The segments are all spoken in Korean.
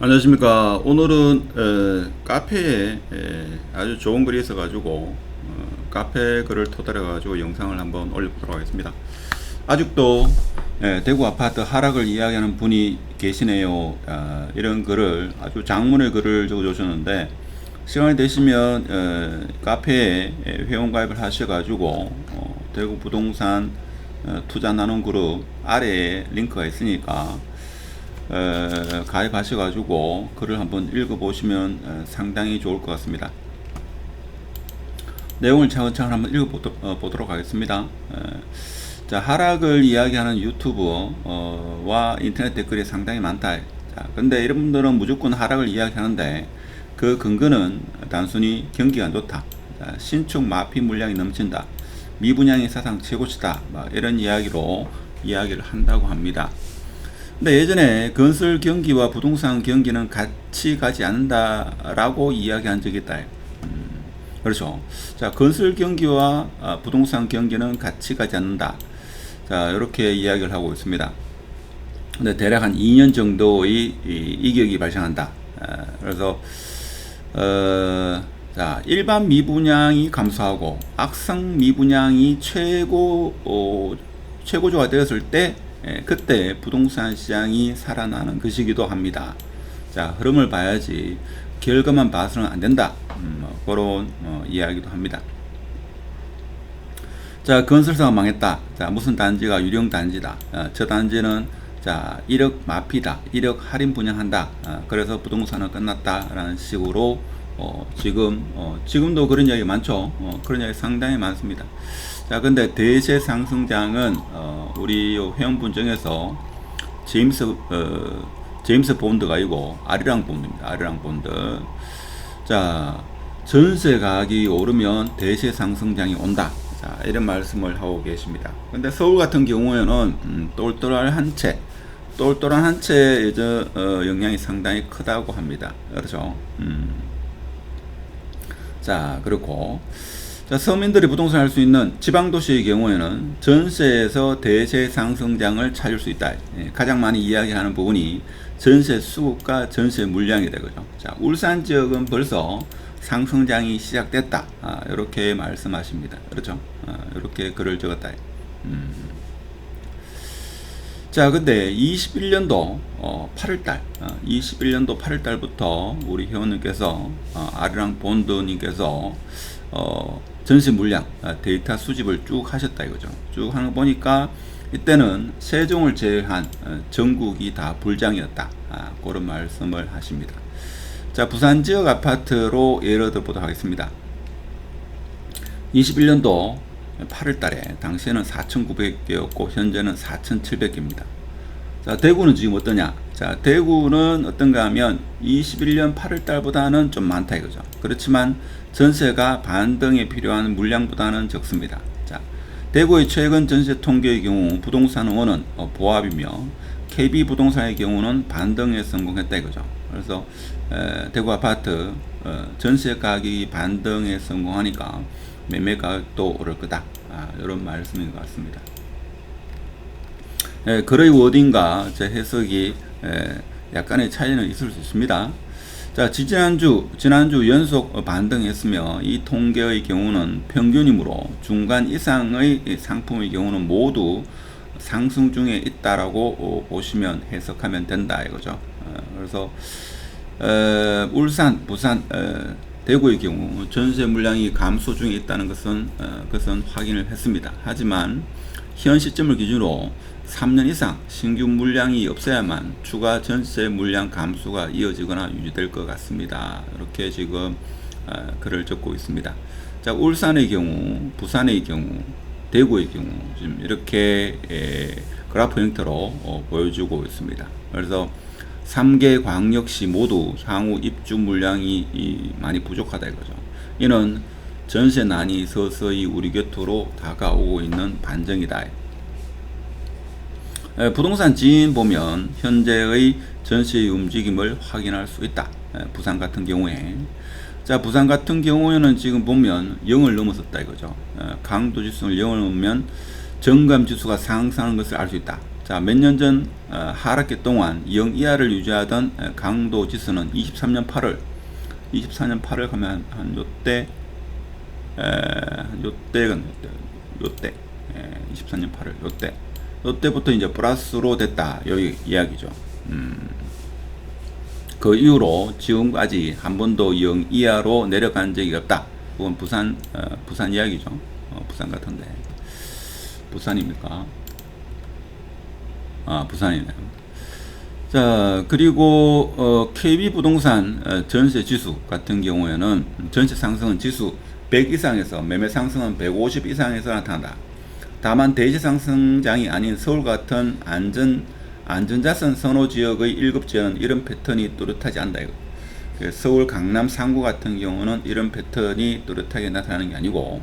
안녕하십니까. 오늘은 카페에 아주 좋은 글이 있어 가지고 카페 글을 토대로 가지고 영상을 한번 올려보도록 하겠습니다. 아직도 대구 아파트 하락을 이야기하는 분이 계시네요. 이런 글을 아주 장문의 글을 적어주셨는데, 시간이 되시면 카페에 회원가입을 하셔 가지고 대구 부동산 투자 나눔 그룹 아래에 링크가 있으니까 가입하셔가지고 글을 한번 읽어보시면 상당히 좋을 것 같습니다. 내용을 차근차근 한번 읽어보도록 하겠습니다. 자, 하락을 이야기하는 유튜브와 인터넷 댓글이 상당히 많다. 자, 근데 여러분들은 무조건 하락을 이야기하는데 그 근거는 단순히 경기가 안 좋다, 자, 신축 마피 물량이 넘친다, 미분양이 사상 최고치다, 이런 이야기로 이야기를 한다고 합니다. 근데 예전에 건설 경기와 부동산 경기는 같이 가지 않는다라고 이야기한 적이 있다. 그렇죠. 자, 건설 경기와 부동산 경기는 같이 가지 않는다. 자, 이렇게 이야기를 하고 있습니다. 근데 대략 한 2년 정도의 이격이 발생한다. 그래서 자, 일반 미분양이 감소하고 악성 미분양이 최고조가 되었을 때 그때 부동산 시장이 살아나는 것이기도 합니다. 자, 흐름을 봐야지 결과만 봐서는 안 된다. 그런 이야기도 합니다. 자, 건설사가 망했다. 자, 무슨 단지가 유령 단지다. 저 단지는 자 1억 마피다, 1억 할인 분양한다. 그래서 부동산은 끝났다라는 식으로 지금도 그런 이야기 많죠. 그런 이야기 상당히 많습니다. 자, 근데 대세 상승장은 우리 회원분 중에서 제임스 본드가 아니고 아리랑 본드입니다. 아리랑 본드. 자, 전세 가격이 오르면 대세 상승장이 온다. 자, 이런 말씀을 하고 계십니다. 근데 서울 같은 경우에는 똘똘한 한 채의 영향이 상당히 크다고 합니다. 그렇죠? 자, 그렇고, 자, 서민들이 부동산을 할 수 있는 지방도시의 경우에는 전세에서 대세 상승장을 찾을 수 있다. 가장 많이 이야기하는 부분이 전세 수급과 전세 물량이 되거든요. 자, 울산 지역은 벌써 상승장이 시작됐다. 이렇게 말씀하십니다. 그렇죠? 이렇게 글을 적었다. 자, 근데 21년도 8월달, 21년도 8월달부터 우리 회원님께서 아리랑 본드님께서 전세 물량 데이터 수집을 쭉 하셨다 이거죠. 쭉 하는 거 보니까 이때는 세종을 제외한 전국이 다 불장이었다. 그런 말씀을 하십니다. 자, 부산 지역 아파트로 예를 들어보도록 하겠습니다. 21년도 8월 달에 당시에는 4,900개였고 현재는 4,700개입니다. 자, 대구는 지금 어떠냐? 자, 대구는 어떤가 하면 21년 8월 달보다는 좀 많다 이거죠. 그렇지만 전세가 반등에 필요한 물량보다는 적습니다. 자, 대구의 최근 전세 통계의 경우 부동산원은 보합이며 KB 부동산의 경우는 반등에 성공했다 이거죠. 그래서 대구 아파트 전세 가격이 반등에 성공하니까 매매 가격도 오를 거다. 이런 말씀인 것 같습니다. 글의 워딩과 제 해석이 약간의 차이는 있을 수 있습니다. 자, 지난주 연속 반등했으며 이 통계의 경우는 평균이므로 중간 이상의 상품의 경우는 모두 상승 중에 있다라고 보시면 해석하면 된다 이거죠. 그래서 울산, 부산, 대구의 경우 전세 물량이 감소 중에 있다는 것은 확인을 했습니다. 하지만 현 시점을 기준으로 3년 이상 신규 물량이 없어야만 추가 전세 물량 감소가 이어지거나 유지될 것 같습니다. 이렇게 지금 글을 적고 있습니다. 자, 울산의 경우, 부산의 경우, 대구의 경우 지금 이렇게 그래프 형태로 보여주고 있습니다. 그래서 3개 광역시 모두 향후 입주 물량이 많이 부족하다 이거죠. 이는 전세난이 서서히 우리 곁으로 다가오고 있는 반증이다. 부동산 지인 보면 현재의 전세의 움직임을 확인할 수 있다. 부산 같은 경우에. 자, 부산 같은 경우에는 지금 보면 0을 넘었었다 이거죠. 강도지수를 0을 넘으면 정감 지수가 상승하는 것을 알 수 있다. 자, 몇 년 전 하락기 동안 0 이하를 유지하던 강도 지수는 23년 8월, 24년 8월 가면 한 요때, 요때, 24년 8월, 요때부터 이제 플러스로 됐다. 여기 이야기죠. 그 이후로 지금까지 한 번도 0 이하로 내려간 적이 없다. 그건 부산 이야기죠. 부산 같은데. 부산입니까? 부산이네요. 자, 그리고 KB부동산 전세 지수 같은 경우에는 전세 상승은 지수 100 이상에서, 매매 상승은 150 이상에서 나타난다. 다만 대지 상승장이 아닌 서울 같은 안전자산 선호 지역의 1급지에는 이런 패턴이 뚜렷하지 않다. 이거. 서울 강남 상구 같은 경우는 이런 패턴이 뚜렷하게 나타나는 게 아니고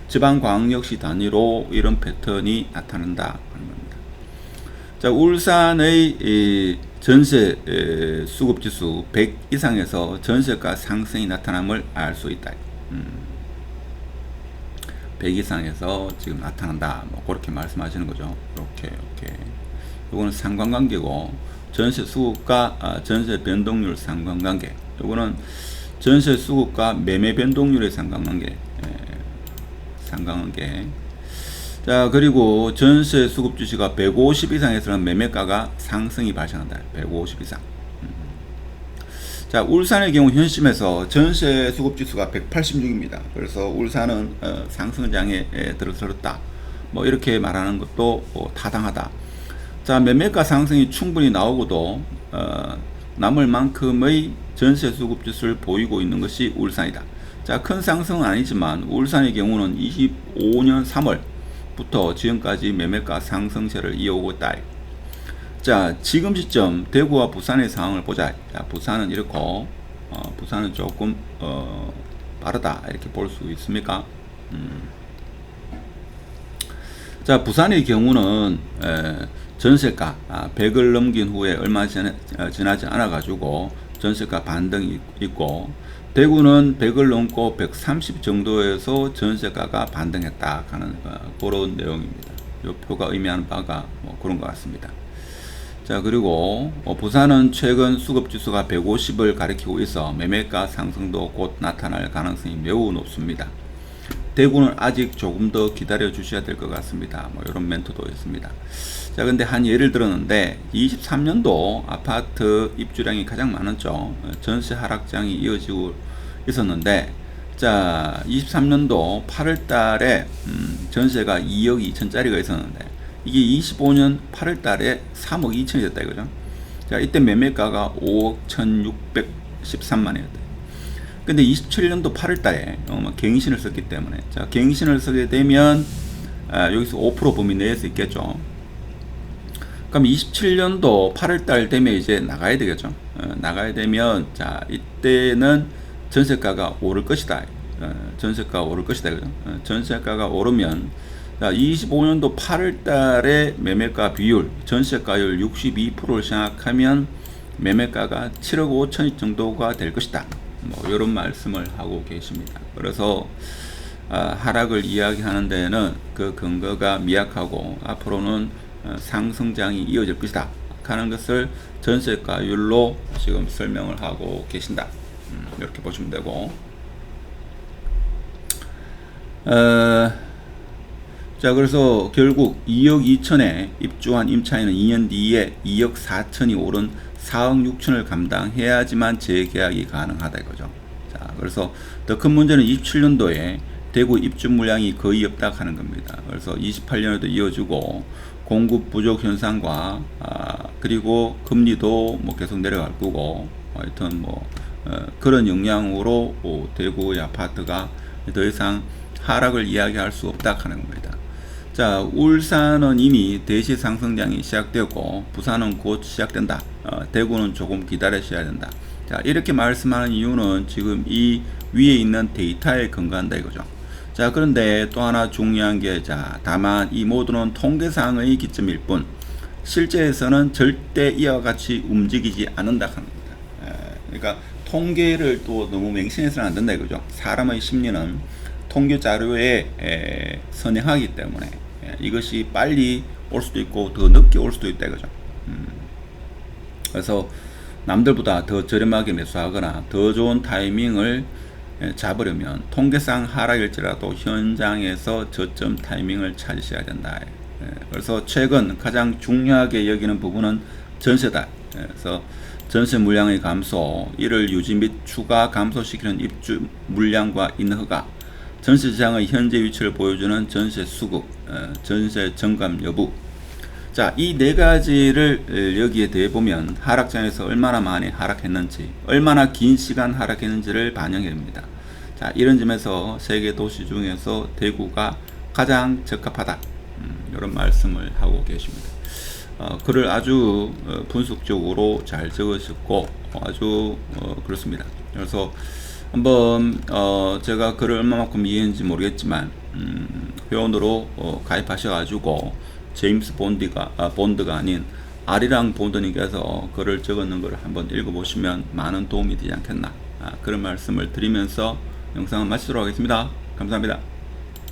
지방광역시 단위로 이런 패턴이 나타난다 하는 겁니다. 자, 울산의 전세 수급지수 100 이상에서 전세가 상승이 나타남을 알 수 있다. 100 이상에서 지금 나타난다. 뭐 그렇게 말씀하시는 거죠. 이렇게. 이거는 상관관계고, 전세 수급과 전세 변동률 상관관계. 이거는 전세 수급과 매매 변동률의 상관관계. 자, 그리고 전세 수급 지수가 150 이상에서는 매매가가 상승이 발생한다. 150 이상. 자, 울산의 경우 현심에서 전세 수급 지수가 186입니다. 그래서 울산은 상승장에 들어섰다. 뭐 이렇게 말하는 것도 타당하다. 자, 매매가 상승이 충분히 나오고도 남을 만큼의 전세 수급 지수를 보이고 있는 것이 울산이다. 자, 큰 상승은 아니지만 울산의 경우는 25년 3월부터 지금까지 매매가 상승세를 이어오고 있다. 자, 지금 시점 대구와 부산의 상황을 보자. 자, 부산은 이렇고, 부산은 조금 빠르다 이렇게 볼 수 있습니까? 자, 부산의 경우는 전세가 100을 넘긴 후에 얼마 지나지 않아 가지고 전세가 반등이 있고, 대구는 100을 넘고 130 정도에서 전세가가 반등했다 하는 그런 내용입니다. 이 표가 의미하는 바가 뭐 그런 것 같습니다. 자, 그리고 부산은 최근 수급지수가 150을 가리키고 있어 매매가 상승도 곧 나타날 가능성이 매우 높습니다. 대구는 아직 조금 더 기다려 주셔야 될 것 같습니다. 뭐 이런 멘트도 있습니다. 자, 근데 한 예를 들었는데 23년도 아파트 입주량이 가장 많았죠. 전세 하락장이 이어지고 있었는데, 자, 23년도 8월 달에 전세가 2억 2천짜리가 있었는데 이게 25년 8월 달에 3억 2천이 됐다 이거죠. 자, 이때 매매가가 5억 1,613만이었다. 근데 27년도 8월 달에 갱신을 썼기 때문에, 자, 갱신을 쓰게 되면 여기서 5% 범위 내에서 있겠죠. 그럼 27년도 8월 달 되면 이제 나가야 되겠죠. 나가야 되면, 자, 이때는 전세가가 오를 것이다. 전세가가 오를 것이다. 그죠? 전세가가 오르면, 자, 25년도 8월 달에 매매가 비율, 전세가율 62%를 생각하면 매매가가 7억 5천 정도가 될 것이다. 뭐 이런 말씀을 하고 계십니다. 그래서 하락을 이야기하는 데는 그 근거가 미약하고 앞으로는 상승장이 이어질 것이다 하는 것을 전세가율로 지금 설명을 하고 계신다. 이렇게 보시면 되고, 자, 그래서 결국 2억 2천에 입주한 임차인은 2년 뒤에 2억 4천이 오른 4억 6천을 감당해야지만 재계약이 가능하다 이거죠. 자, 그래서 더 큰 문제는 27년도에 대구 입주 물량이 거의 없다 하는 겁니다. 그래서 28년에도 이어지고 공급 부족 현상과 그리고 금리도 뭐 계속 내려갈 거고, 하여튼 뭐 그런 영향으로 대구의 아파트가 더 이상 하락을 이야기할 수 없다 하는 겁니다. 자, 울산은 이미 대시 상승량이 시작되었고 부산은 곧 시작된다. 대구는 조금 기다리셔야 된다. 자, 이렇게 말씀하는 이유는 지금 이 위에 있는 데이터에 근거한다 이거죠. 자, 그런데 또 하나 중요한 게, 자, 다만 이 모두는 통계상의 기점일 뿐 실제에서는 절대 이와 같이 움직이지 않는다 하는 겁니다. 그러니까 통계를 또 너무 맹신해서는 안 된다 이거죠. 사람의 심리는 통계 자료에 선행하기 때문에 이것이 빨리 올 수도 있고 더 늦게 올 수도 있다 이거죠. 그래서 남들보다 더 저렴하게 매수하거나 더 좋은 타이밍을 잡으려면 통계상 하락일지라도 현장에서 저점 타이밍을 찾으셔야 된다. 그래서 최근 가장 중요하게 여기는 부분은 전세다. 그래서 전세 물량의 감소, 이를 유지 및 추가 감소시키는 입주 물량과 인허가, 전세 시장의 현재 위치를 보여주는 전세 수급, 전세 정감 여부. 자, 이 네 가지를 여기에 대해 보면 하락장에서 얼마나 많이 하락했는지, 얼마나 긴 시간 하락했는지를 반영해 봅니다. 자, 이런 점에서 세계 도시 중에서 대구가 가장 적합하다. 이런 말씀을 하고 계십니다. 글을 아주 분석적으로 잘 적으셨고 아주 그렇습니다. 그래서 한번 제가 글을 얼마만큼 이해했는지 모르겠지만 회원으로 가입하셔가지고 제임스 본드가 아닌 아리랑 본드님께서 글을 적었는 것을 한번 읽어보시면 많은 도움이 되지 않겠나, 그런 말씀을 드리면서 영상을 마치도록 하겠습니다. 감사합니다.